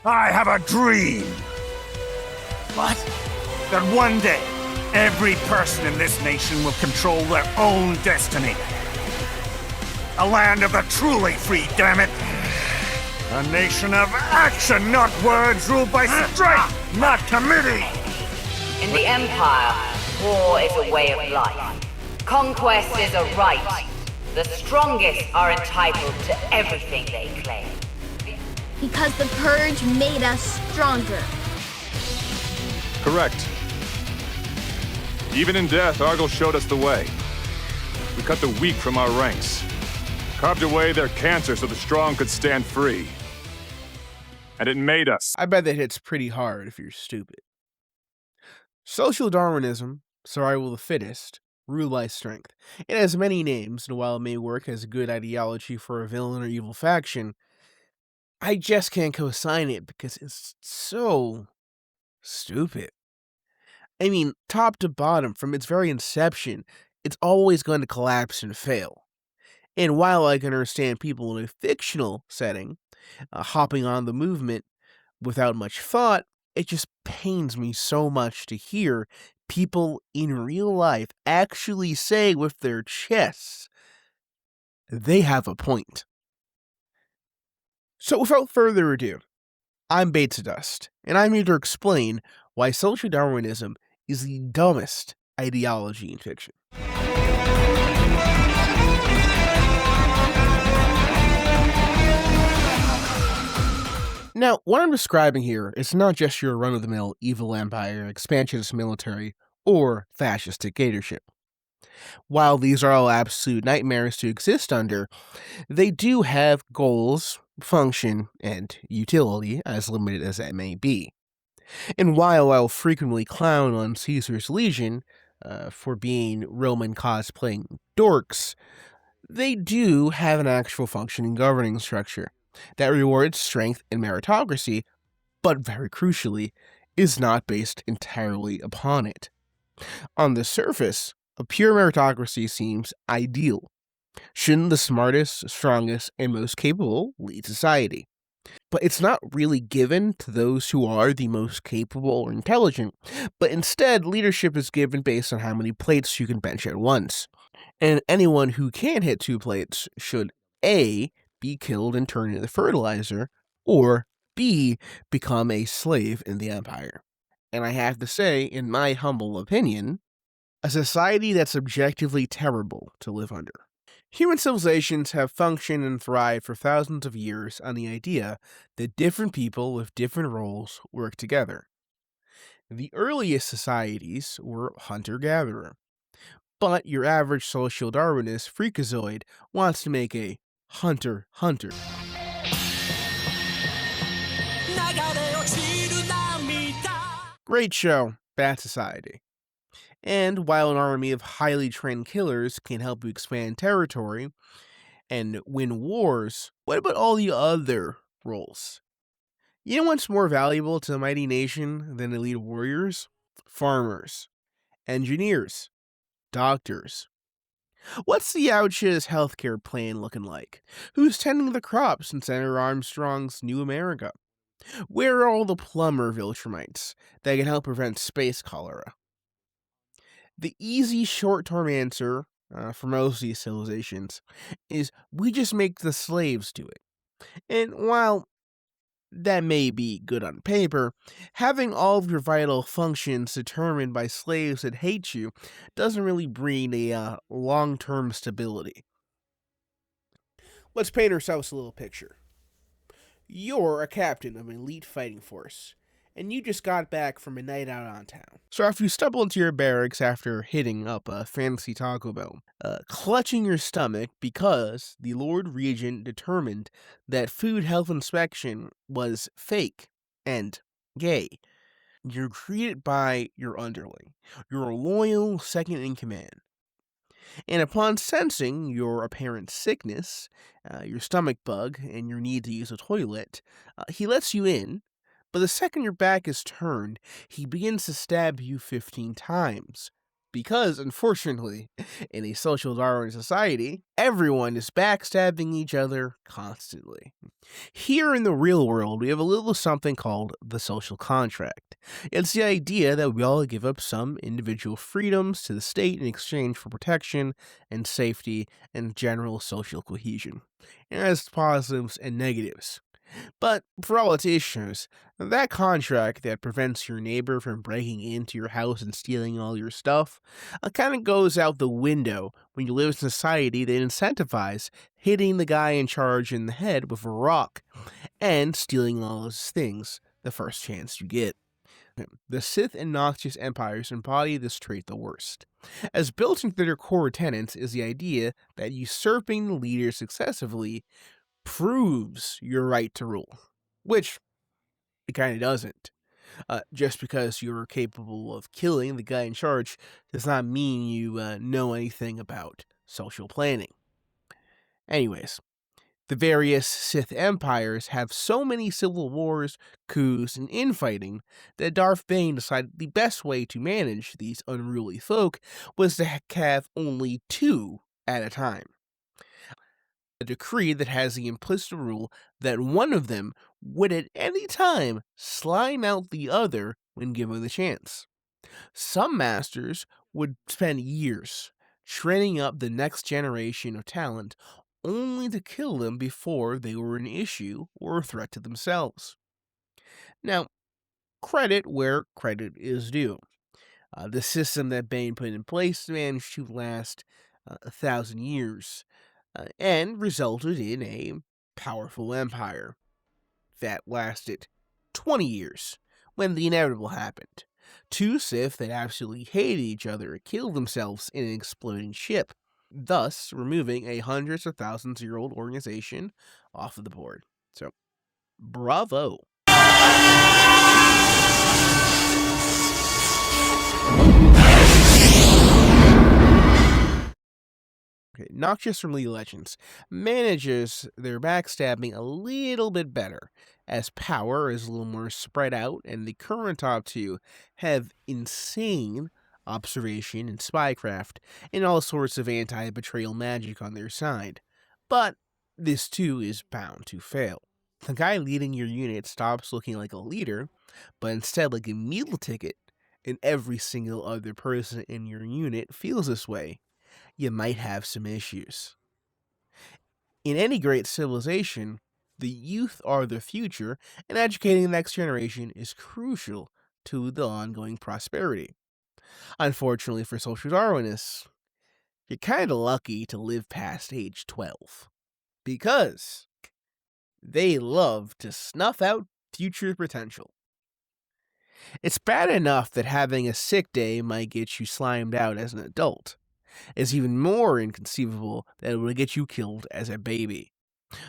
I have a dream. What? That one day, every person in this nation will control their own destiny. A land of the truly free, damn it. A nation of action, not words, ruled by strength, not committee. In the Empire, war is a way of life. Conquest is a right. The strongest are entitled to everything they claim. Because the Purge made us stronger. Correct. Even in death, Argyle showed us the way. We cut the weak from our ranks, carved away their cancer so the strong could stand free. And it made us. I bet that hits pretty hard if you're stupid. Social Darwinism, survival of the fittest, rule by strength. It has many names, and while it may work as a good ideology for a villain or evil faction, I just can't co-sign it because it's so stupid. I mean, top to bottom, from its very inception, it's always going to collapse and fail. And while I can understand people in a fictional setting hopping on the movement without much thought, it just pains me so much to hear people in real life actually say with their chests they have a point. So without further ado, I'm BaitZaDust, and I'm here to explain why social Darwinism is the dumbest ideology in fiction. Now, what I'm describing here is not just your run-of-the-mill evil empire, expansionist military, or fascist dictatorship. While these are all absolute nightmares to exist under, they do have goals, function, and utility, as limited as that may be. And while I'll frequently clown on Caesar's Legion for being Roman cosplaying dorks, they do have an actual functioning governing structure that rewards strength and meritocracy, but very crucially, is not based entirely upon it. On the surface, a pure meritocracy seems ideal. Shouldn't the smartest, strongest, and most capable lead society? But it's not really given to those who are the most capable or intelligent, but instead leadership is given based on how many plates you can bench at once. And anyone who can't hit 2 plates should A, be killed and turned into fertilizer, or B, become a slave in the Empire. And I have to say, in my humble opinion, a society that's objectively terrible to live under. Human civilizations have functioned and thrived for thousands of years on the idea that different people with different roles work together. The earliest societies were hunter-gatherer, but your average social Darwinist freakazoid wants to make a hunter-hunter. Great show, bad society. And while an army of highly trained killers can help you expand territory and win wars, what about all the other roles? You know what's more valuable to a mighty nation than elite warriors? Farmers, engineers, doctors. What's the Ouch's healthcare plan looking like? Who's tending the crops in Senator Armstrong's New America? Where are all the plumber Viltrumites that can help prevent space cholera? The easy short-term answer for most of these civilizations is we just make the slaves do it. And while that may be good on paper, having all of your vital functions determined by slaves that hate you doesn't really bring a long-term stability. Let's paint ourselves a little picture. You're a captain of an elite fighting force, and you just got back from a night out on town. So after you stumble into your barracks after hitting up a fancy Taco Bell, clutching your stomach because the Lord Regent determined that food health inspection was fake and gay, you're greeted by your underling, your loyal second-in-command. And upon sensing your apparent sickness, your stomach bug, and your need to use a toilet, he lets you in. But the second your back is turned, he begins to stab you 15 times, Because, unfortunately, in a social Darwin society, everyone is backstabbing each other constantly. Here in the real world, we have a little something called the social contract. It's the idea that we all give up some individual freedoms to the state in exchange for protection and safety and general social cohesion. It has positives and negatives. But for all its issues, that contract that prevents your neighbor from breaking into your house and stealing all your stuff kind of goes out the window when you live in a society that incentivizes hitting the guy in charge in the head with a rock and stealing all his things the first chance you get. The Sith and Noxus empires embody this trait the worst. As built into their core tenets is the idea that usurping the leader successively proves your right to rule, which it kind of doesn't. Just because you're capable of killing the guy in charge does not mean you know anything about social planning. Anyways, the various Sith empires have so many civil wars, coups, and infighting that Darth Bane decided the best way to manage these unruly folk was to have only 2 at a time. A decree that has the implicit rule that one of them would at any time slime out the other when given the chance. Some masters would spend years training up the next generation of talent only to kill them before they were an issue or a threat to themselves. Now, credit where credit is due. The system that Bane put in place managed to last 1,000 years, and resulted in a powerful empire that lasted 20 years when the inevitable happened. 2 Sith that absolutely hated each other killed themselves in an exploding ship, thus removing a hundreds of thousands year old organization off of the board. So, bravo. Okay, Noxus from League of Legends manages their backstabbing a little bit better, as power is a little more spread out, and the current top 2 have insane observation and spycraft, and all sorts of anti-betrayal magic on their side. But this too is bound to fail. The guy leading your unit stops looking like a leader, but instead like a meal ticket, and every single other person in your unit feels this way. You might have some issues. In any great civilization, the youth are the future, and educating the next generation is crucial to the ongoing prosperity. Unfortunately for social Darwinists, you're kinda lucky to live past age 12, because they love to snuff out future potential. It's bad enough that having a sick day might get you slimed out as an adult. It's even more inconceivable that it would get you killed as a baby.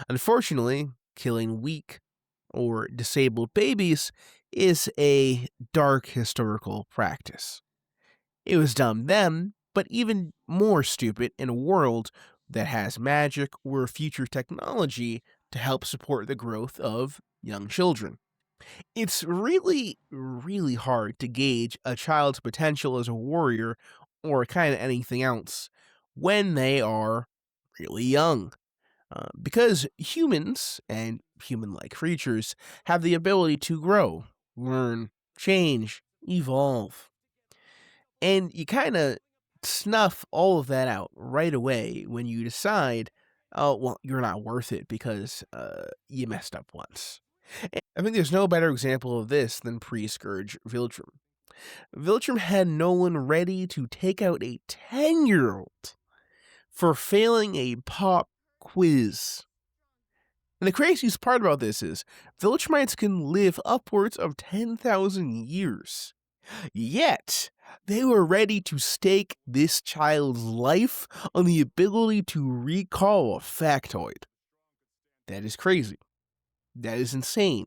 Unfortunately, killing weak or disabled babies is a dark historical practice. It was done then, but even more stupid in a world that has magic or future technology to help support the growth of young children. It's really, really hard to gauge a child's potential as a warrior or kind of anything else when they are really young. Because humans and human-like creatures have the ability to grow, learn, change, evolve. And you kind of snuff all of that out right away when you decide, oh, well, you're not worth it because you messed up once. I think there's no better example of this than pre-Scourge Viltrum. Viltrum had Nolan ready to take out a 10-year-old for failing a pop quiz. And the craziest part about this is, Viltrumites can live upwards of 10,000 years. Yet, they were ready to stake this child's life on the ability to recall a factoid. That is crazy. That is insane.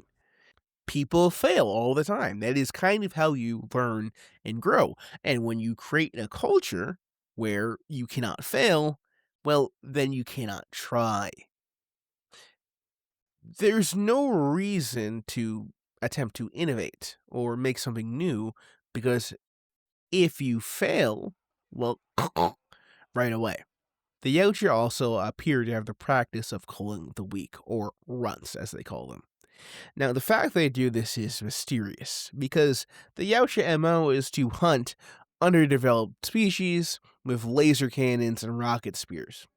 People fail all the time. That is kind of how you learn and grow. And when you create a culture where you cannot fail, well, then you cannot try. There's no reason to attempt to innovate or make something new, because if you fail, Well, right away. The Yautja also appear to have the practice of culling the weak, or runts as they call them. Now, the fact they do this is mysterious, because the Yautja MO is to hunt underdeveloped species with laser cannons and rocket spears.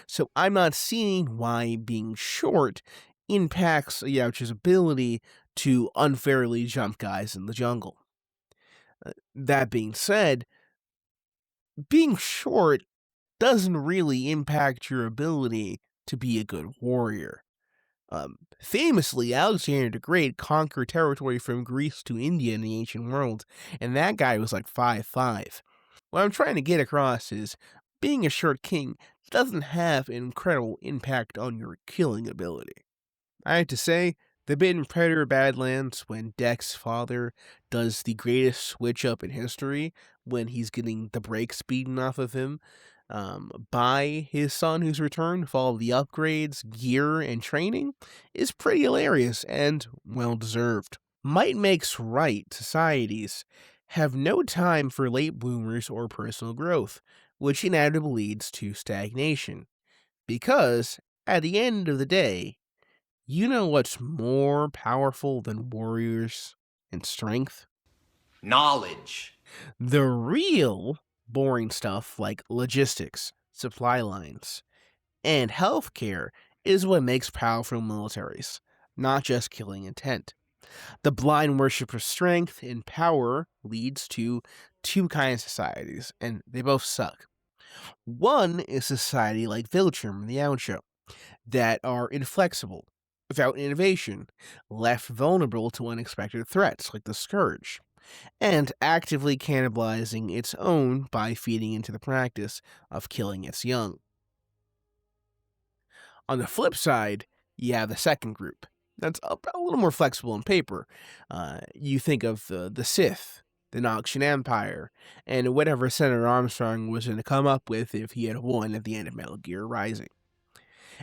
So I'm not seeing why being short impacts a Yautja's ability to unfairly jump guys in the jungle. That being said, being short doesn't really impact your ability to be a good warrior. Famously, Alexander the Great conquered territory from Greece to India in the ancient world, and that guy was like 5'5". What I'm trying to get across is, being a short king doesn't have an incredible impact on your killing ability. I have to say, the bit in Predator Badlands when Deck's father does the greatest switch up in history, when he's getting the brakes beaten off of him, by his son who's returned with all the upgrades, gear, and training, is pretty hilarious and well-deserved. Might makes right societies have no time for late bloomers or personal growth, which inevitably leads to stagnation. Because, at the end of the day, you know what's more powerful than warriors and strength? Knowledge. The real boring stuff like logistics, supply lines, and healthcare is what makes powerful militaries, not just killing intent. The blind worship of strength and power leads to two kinds of societies, and they both suck. One is society like Viltrum and the Yautja, that are inflexible, without innovation, left vulnerable to unexpected threats like the Scourge, and actively cannibalizing its own by feeding into the practice of killing its young. On the flip side, you have the second group. That's a little more flexible on paper. You think of the Sith, the Noxian Empire, and whatever Senator Armstrong was going to come up with if he had won at the end of Metal Gear Rising.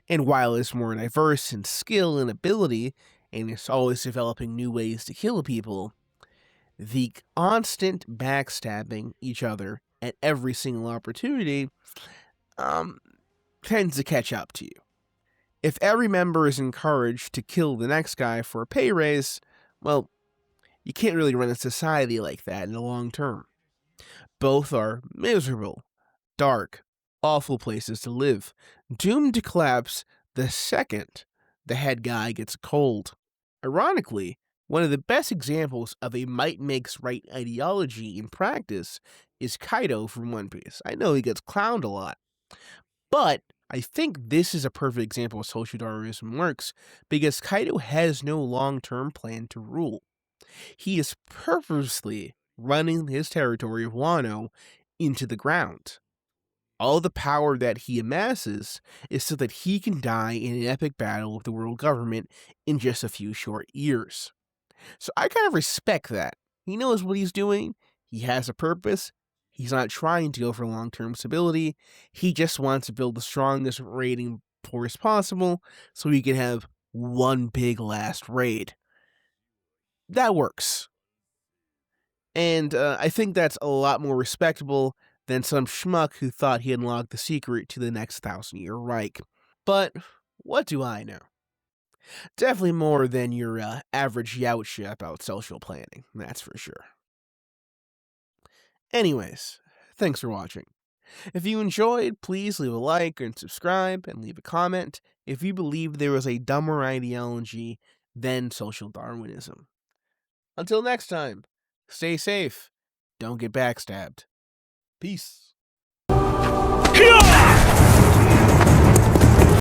And while it's more diverse in skill and ability, and it's always developing new ways to kill people, the constant backstabbing each other at every single opportunity tends to catch up to you. If every member is encouraged to kill the next guy for a pay raise, well, you can't really run a society like that in the long term. Both are miserable, dark, awful places to live, doomed to collapse the second the head guy gets cold. Ironically, one of the best examples of a might makes right ideology in practice is Kaido from One Piece. I know he gets clowned a lot, but I think this is a perfect example of social Darwinism works, because Kaido has no long-term plan to rule. He is purposely running his territory of Wano into the ground. All the power that he amasses is so that he can die in an epic battle with the world government in just a few short years. So I kind of respect that. He knows what he's doing, he has a purpose, he's not trying to go for long-term stability, he just wants to build the strongest raiding force possible so he can have one big last raid. That works. And I think that's a lot more respectable than some schmuck who thought he unlocked the secret to the next 1,000-year Reich. But what do I know? Definitely more than your average Yautja about social planning, that's for sure. Anyways, thanks for watching. If you enjoyed, please leave a like and subscribe, and leave a comment if you believe there was a dumber ideology than social Darwinism. Until next time, stay safe, don't get backstabbed. Peace.